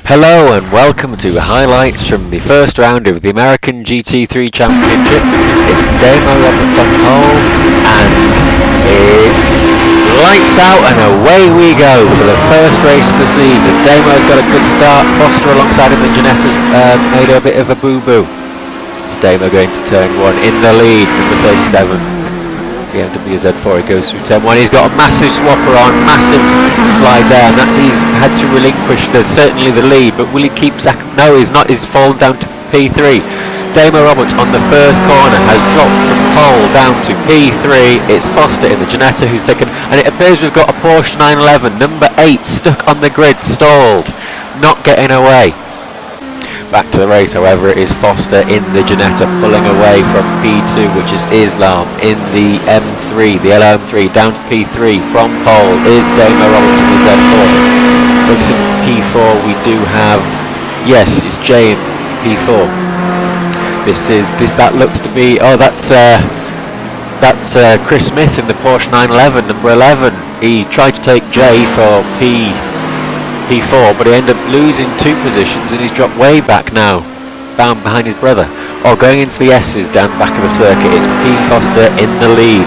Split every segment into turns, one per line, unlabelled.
Hello and welcome to highlights from the first round of the American GT3 Championship. It's Damo Roberts on pole and it's lights out and away we go for the first race of the season. Damo's got a good start, Foster alongside him and Janetta's made a bit of a boo-boo. It's Damo going to turn 1 in the lead, number 37. BMW Z4, he goes through turn 1, he's got a massive swapper on, massive slide there, and that's he's had to relinquish certainly the lead, but will he keep no he's not, he's fallen down to P3. Damo Roberts on the first corner has dropped from pole down to P3, it's Foster in the Janetta who's taken, and it appears we've got a Porsche 911, number 8 stuck on the grid, stalled, not getting away. Back to the race, however, it is Foster in the Janetta pulling away from P2, which is Islam in the M3, the LM3, down to P3 from pole is Damo Roberts in the Z4. Looks at P4, we do have, yes, it's Jay in P4. That looks to be, oh that's Chris Smith in the Porsche 911, number 11. He tried to take Jay for P4, but he ended up losing 2 positions and he's dropped way back now, down behind his brother. Oh, going into the S's down the back of the circuit, it's P. Foster in the lead.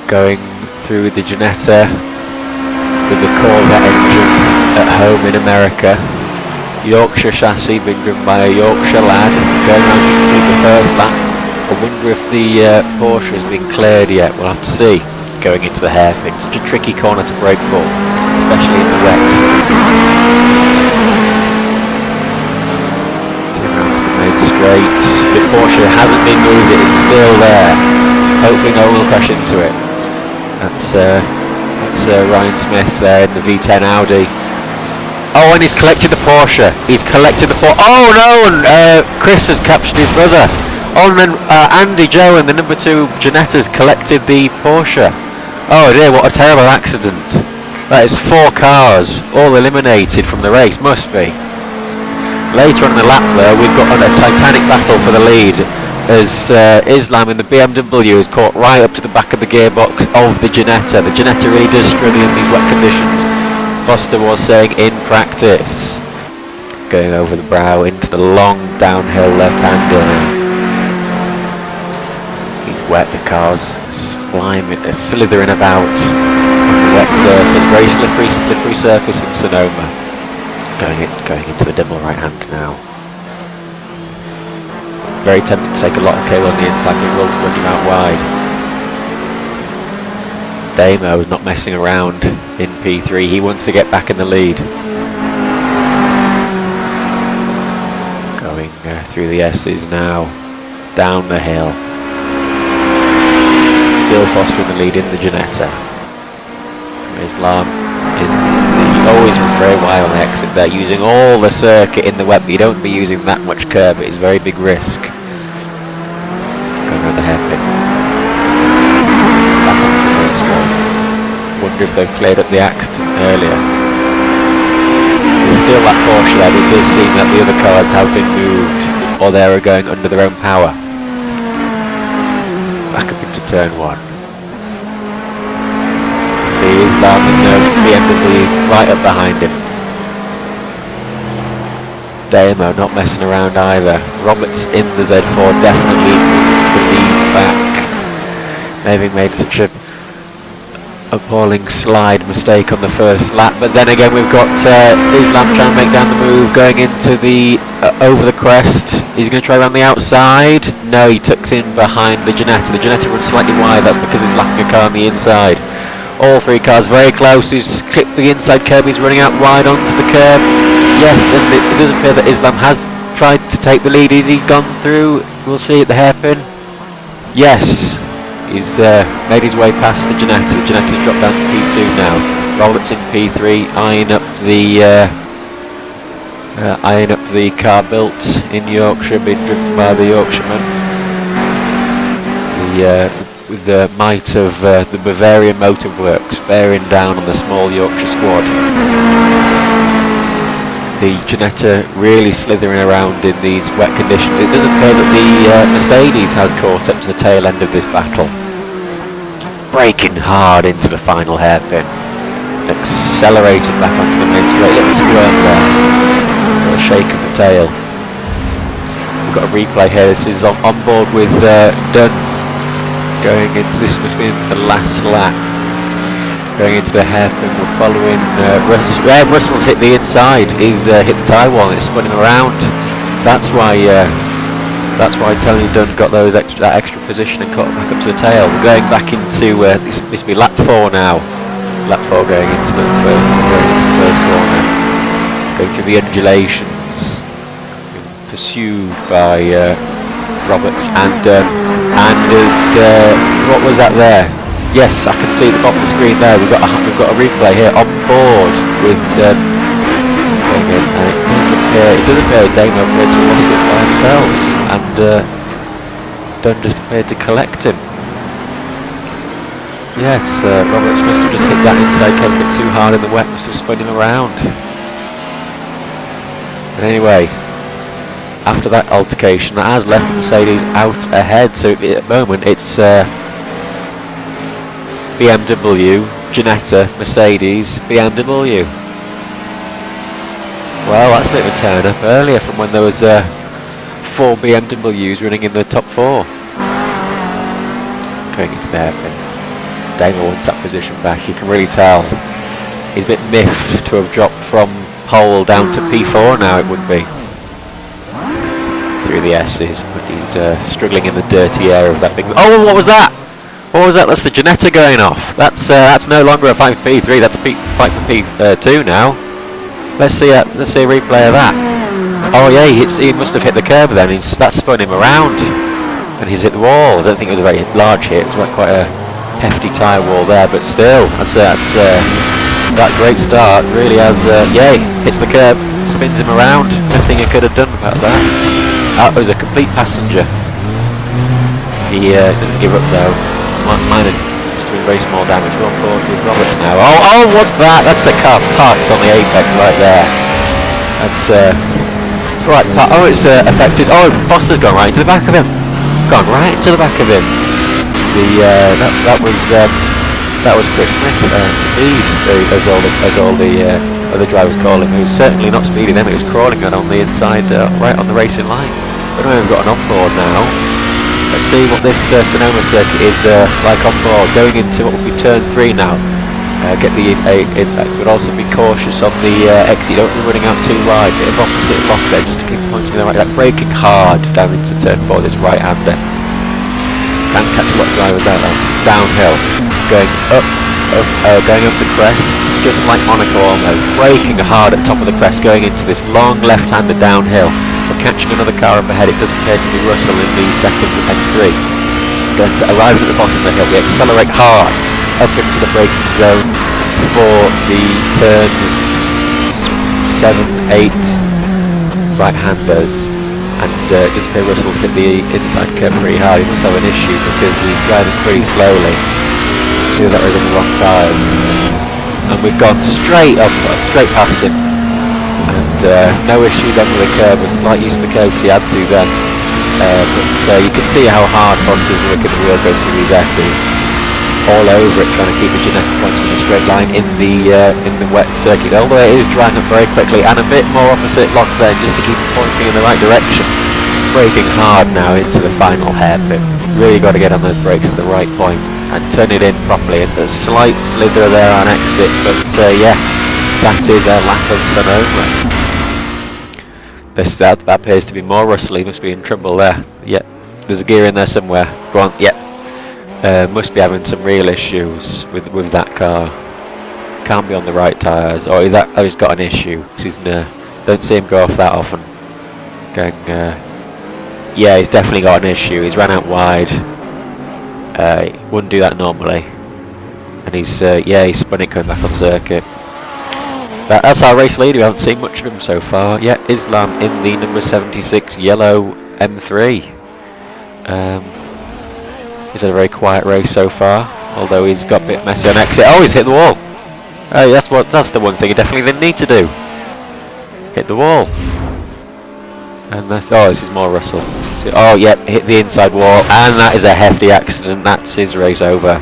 Going through the Janetta with the Corvette engine at home in America. Yorkshire chassis being driven by a Yorkshire lad, going around to complete the first lap. I wonder if the Porsche has been cleared yet, we'll have to see. Going into the hairpin, such a tricky corner to brake for, especially in the wet. Turn around to the main straight. The Porsche hasn't been moved, it is still there. Hopefully no one will crash into it. That's Ryan Smith there in the V10 Audi. Oh, and he's collected the Porsche. He's collected the Porsche. Oh no, and Chris has captured his brother. Oh, and then Andy Joe and the number 2 Janetta's collected the Porsche. Oh dear, what a terrible accident. That is 4 cars, all eliminated from the race, must be. Later on in the lap though, we've got a titanic battle for the lead as Islam in the BMW is caught right up to the back of the gearbox of the Janetta. The Janetta really does struggle in these wet conditions. Foster was saying in practice. Going over the brow into the long downhill left-hander now. He's wet, the car's slimy, they're slithering about on the wet surface, very slippery surface in Sonoma. Going into the double right hand now. Very tempted to take a lot of cable on the inside, but will run him out wide. Damo is not messing around in P3, he wants to get back in the lead. Going through the S's now, down the hill. Still Foster in the lead in the Janetta. Islam always runs very wide on the exit there, using all the circuit in the wet, but you don't be using that much curb, it is very big risk. Going around the hairpin. Back onto the main straight. Wonder if they've cleared up the accident earlier. There's still that Porsche there, but it does seem that the other cars have been moved, or they are going under their own power. Back up into turn 1. See Islam and the BMW right up behind him. Damo not messing around either. Roberts in the Z4 definitely needs the lead back. Having made such a appalling slide mistake on the first lap, but then again we've got Islam trying to make down the move, going into the over the crest. He's going to try around the outside. No, he tucks in behind the Janetta. The Janetta runs slightly wide, that's because he's lacking a car on the inside. All 3 cars very close, he's clipped the inside curb, he's running out wide onto the curb. Yes, and it does appear that Islam has tried to take the lead. Is he gone through? We'll see at the hairpin. Yes, he's made his way past the Janetta. The Janetta's dropped down to P2 now. Roberts in P3, eyeing up the car built in Yorkshire, being driven by the Yorkshireman. With the might of the Bavarian Motor Works bearing down on the small Yorkshire squad. The Janetta really slithering around in these wet conditions. It does appear that the Mercedes has caught up to the tail end of this battle. Braking hard into the final hairpin. Accelerating back onto the main straight. Let's squirm there. Got a shake of the tail. We've got a replay here. This is on board with Dunn going into, this must be the last lap. Going into the hairpin, we're following Russell's hit the inside. He's hit the tyre wall and it's spinning around. That's why Tony Dunn got that extra position and caught back up to the tail. We're going back into this will be lap 4 now. Lap 4 going into the first corner. Going through the undulations, pursued by Roberts and what was that there? Yes, I can see at the bottom of the screen there. We've got a replay here on board with. It does appear Damo appeared to have lost it by himself, and Dunn just appeared to collect him. Yes, Roberts must have just hit that inside curve a bit too hard in the wet, must have spun him around. But anyway, after that altercation, that has left Mercedes out ahead, so at the moment it's BMW, Ginetta, Mercedes, BMW. Well, that's a bit of a turn up earlier from when there was 4 BMWs running in the top 4. Going into the hairpin. Damo wants that position back. You can really tell he's a bit miffed to have dropped from pole down to P4 now, it would be. Through the S's, but he's struggling in the dirty air of that big... Oh, what was that? What was that? That's the Ginetta going off. That's no longer a fight for P3, that's a fight for P2 now. Let's see a replay of that. Oh yeah, he must have hit the curb then. That spun him around, and he's hit the wall. I don't think it was a very large hit. It was quite a hefty tyre wall there, but still, that great start really has. Yeah, hits the curb, spins him around. Nothing he could have done about that. That was a complete passenger. He doesn't give up though. Minor. Doing very small damage. We're on board with Roberts now. Oh, what's that? That's a car parked on the apex right there. That's right. Oh, it's affected. Oh, Foster's gone right into the back of him. Gone right into the back of him. That was Chris Smith. Speed, as all the other drivers call him. He was certainly not speeding them. He was crawling on the inside, right on the racing line. But anyway, we've got an on-board now. Let's see what this Sonoma circuit is like on board. Going into what will be turn 3 now. But also be cautious on the exit. Don't be running out too wide. Bit of opposite lock there just to keep pointing in the right. Like braking hard down into turn 4. This right-hander can catch a lot of drivers out. It's downhill, going up, going up the crest. It's just like Monaco almost. Braking hard at the top of the crest, going into this long left-hander downhill. We're catching another car up ahead. It does appear to be Russell in the second M3. Going to arrive at the bottom of the hill. We accelerate hard up into the braking zone for the turn 7, 8 right-handers. And it does appear Russell hit the inside curve pretty hard. He must have an issue because he's driving pretty slowly. Either that or he's on the wrong tyres. And we've gone straight past him. And no issues under the curb, a slight use of the coat he had to then. But you can see how hard Foster's working the wheel going through these S's. All over it, trying to keep the Ginetta points in a straight line in the wet circuit. Although it is drying up very quickly, and a bit more opposite lock then, just to keep it pointing in the right direction. Braking hard now into the final hairpin. Really got to get on those brakes at the right point and turn it in properly. And there's a slight slither there on exit, but yeah. That is a lap of Sonoma. That appears to be more Russell. He must be in trouble there. Yeah, there's a gear in there somewhere. Go on. Yeah, must be having some real issues with that car. Can't be on the right tyres, or he's got an issue. Don't see him go off that often. Yeah, he's definitely got an issue. He's ran out wide. He wouldn't do that normally, and he's spun it going back on circuit. That's our race leader. We haven't seen much of him so far. Yeah, Islam in the number 76 yellow M3. He's had a very quiet race so far, although he's got a bit messy on exit. Oh, he's hit the wall. Oh, that's the one thing he definitely didn't need to do. Hit the wall. And this is more Russell. Oh, yep, hit the inside wall, and that is a hefty accident. That's his race over.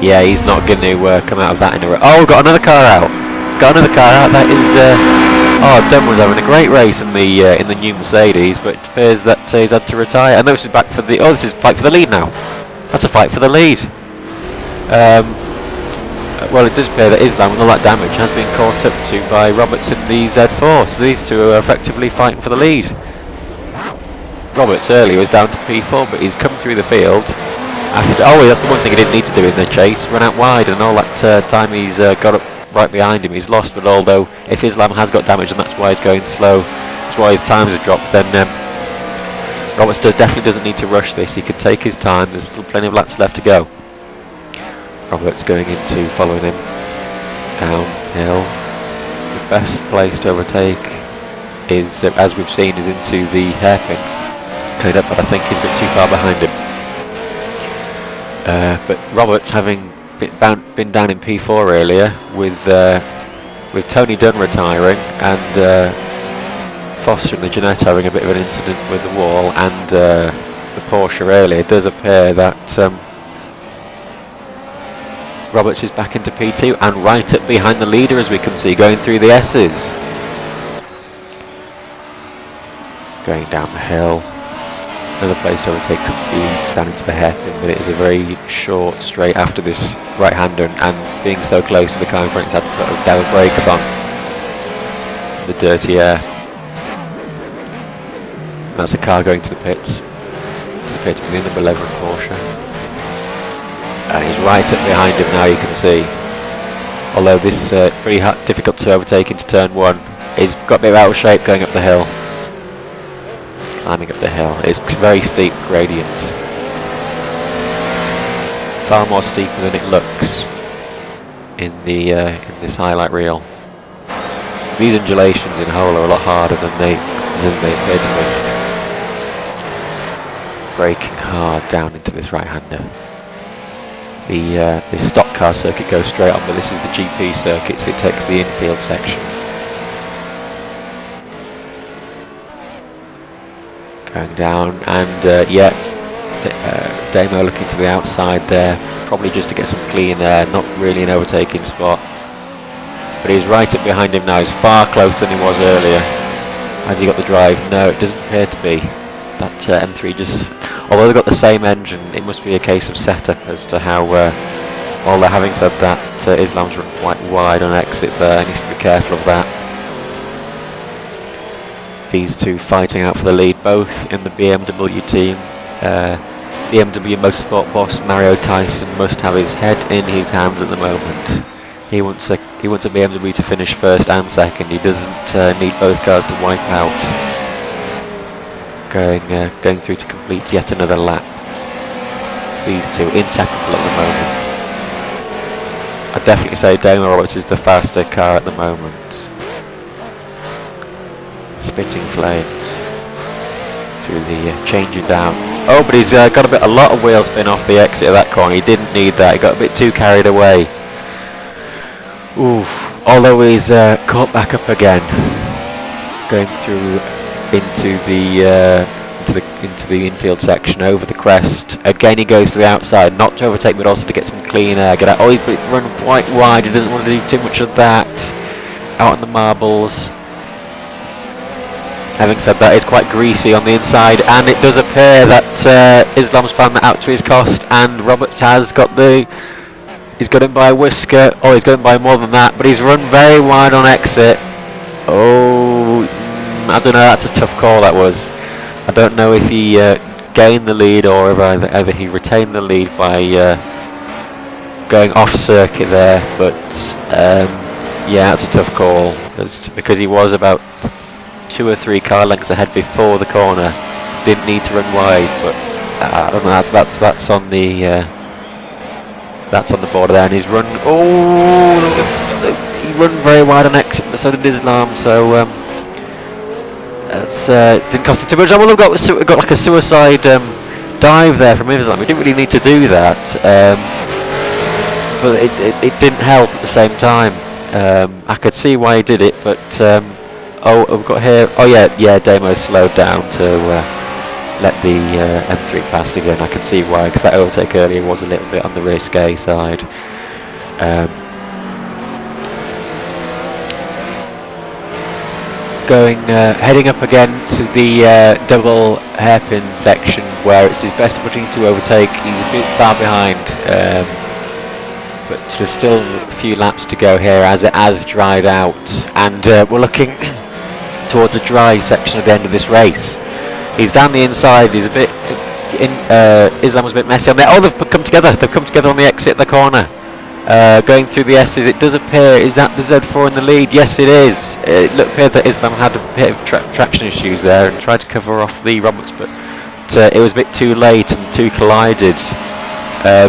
Yeah, he's not going to come out of that in a row. Oh, we've got another car out. got another car out. That is, Dunn was having a great race in the new Mercedes, but it appears that he's had to retire. And this is back for the, this is fight for the lead now. That's a fight for the lead. Well, it does appear that Islam, with all that damage, has been caught up to by Roberts in the Z4, so these two are effectively fighting for the lead. Roberts earlier was down to P4, but he's come through the field. After, that's the one thing he didn't need to do in the chase, run out wide, and all that time he's got up right behind him, he's lost. But although if Islam has got damage and that's why he's going slow, that's why his times have dropped, then Roberts definitely doesn't need to rush this. He could take his time, there's still plenty of laps left to go. Roberts going into following him downhill. The best place to overtake is, as we've seen, is into the hairpin. Coming up, but I think he's a bit too far behind him. But Roberts, having been down in P4 earlier, with Tony Dunn retiring and Foster and the Jeanette having a bit of an incident with the wall and the Porsche earlier, it does appear that Roberts is back into P2 and right up behind the leader, as we can see, going through the S's. Going down the hill. Another place to overtake could be down into the hairpin, but it is a very short straight after this right-hander, and being so close to the car in front, he's had to put a down brakes on the dirty air. And that's a car going to the pits. It's appeared to be the number 11 Porsche. And he's right up behind him now, you can see. Although this is pretty difficult to overtake into turn 1. He's got a bit of out of shape going up the hill. Climbing up the hill. It's a very steep gradient. Far more steeper than it looks in this highlight reel. These undulations in Hole are a lot harder than they appear to be. Braking hard down into this right-hander. The stock car circuit goes straight on, but this is the GP circuit, so it takes the infield section. Going down, and Damo looking to the outside there, probably just to get some clean air, not really an overtaking spot. But he's right up behind him now, he's far closer than he was earlier. Has he got the drive? No, it doesn't appear to be. That M3 just, although they've got the same engine, it must be a case of setup as to how, although having said that, Islam's run quite wide on exit there, he needs to be careful of that. These two fighting out for the lead, both in the BMW team. BMW Motorsport boss Mario Tyson must have his head in his hands at the moment. He wants a BMW to finish first and second, he doesn't need both cars to wipe out. Going through to complete yet another lap. These two inseparable at the moment. I'd definitely say Damon Roberts is the faster car at the moment. Spitting flames through the changing down. Oh, but he's got a lot of wheel spin off the exit of that corner. He didn't need that. He got a bit too carried away. Oof. Although he's caught back up again, going through into the infield section over the crest. Again he goes to the outside, not to overtake but also to get some clean air. Get out. Oh, he's run quite wide, he doesn't want to do too much of that. Out on the marbles. Having said that, it's quite greasy on the inside, and it does appear that Islam's found that out to his cost, and Roberts has got he's got him by a whisker. Oh, he's got him by more than that, but he's run very wide on exit. Oh, I don't know, that's a tough call that was. I don't know if he gained the lead or if either he retained the lead by going off circuit there, but yeah, that's a tough call because he was about 2 or 3 car lengths ahead before the corner. Didn't need to run wide, but I don't know. That's on the border there, and he's run. Oh, he run very wide on exit, but so did Islam. So didn't cost him too much. Well, we've got like a suicide dive there from Islam. We didn't really need to do that, but it didn't help at the same time. I could see why he did it, but oh, we've got here. Oh yeah, Damo slowed down to let the M3 past again. I can see why, because that overtake earlier was a little bit on the risque side. heading up again to the double hairpin section where it's his best opportunity to overtake. He's a bit far behind, but there's still a few laps to go here as it has dried out, and we're looking towards a dry section at the end of this race. He's down the inside. He's a bit Islam was a bit messy on there. Oh, they've come together. They've come together on the exit of the corner. Going through the S's, it does appear, is that the Z4 in the lead? Yes, it is. It appeared that Islam had a bit of traction issues there and tried to cover off the Roberts, but it was a bit too late and two collided.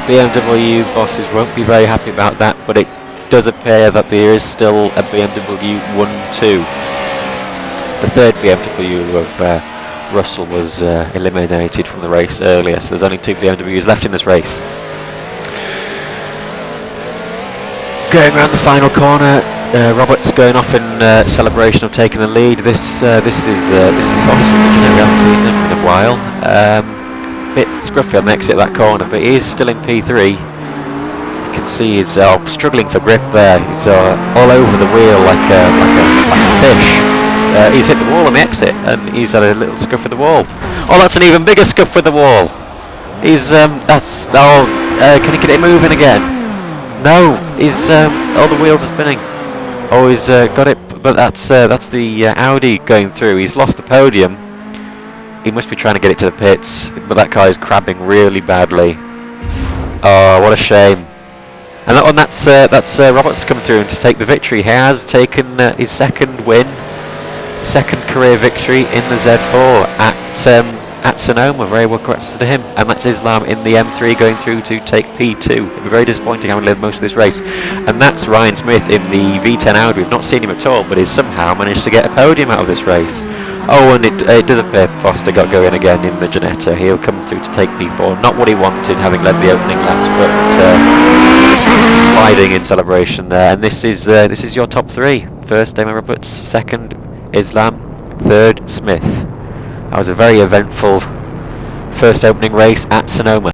BMW bosses won't be very happy about that, but it does appear that there is still a BMW 1-2. The third BMW of Russell was eliminated from the race earlier, so there's only two BMWs left in this race. Going around the final corner, Roberts going off in celebration of taking the lead. This is awesome. We haven't seen him in a while. Bit scruffy on the exit of that corner, but he is still in P3. You can see he's struggling for grip there. He's all over the wheel like a fish. He's hit the wall on the exit, and he's had a little scuff with the wall. Oh, that's an even bigger scuff with the wall. He's can he get it moving again? No, he's all the wheels are spinning. Oh, he's got it, but that's the Audi going through. He's lost the podium. He must be trying to get it to the pits, but that car is crabbing really badly. Oh, what a shame. And that's Roberts to come through and to take the victory. He has taken his second win, second career victory in the Z4 at Sonoma. Very well congrats to him. And that's Islam in the M3 going through to take P2. It'll be very disappointing having led most of this race. And that's Ryan Smith in the V10 Audi. We've not seen him at all, but he's somehow managed to get a podium out of this race. Oh, and it does appear Foster got going again in the Ginetta. He'll come through to take P4. Not what he wanted, having led the opening laps, but sliding in celebration there. And this is your top three. First, Damon Roberts. Second, Islam. Third, Smith. That was a very eventful first opening race at Sonoma.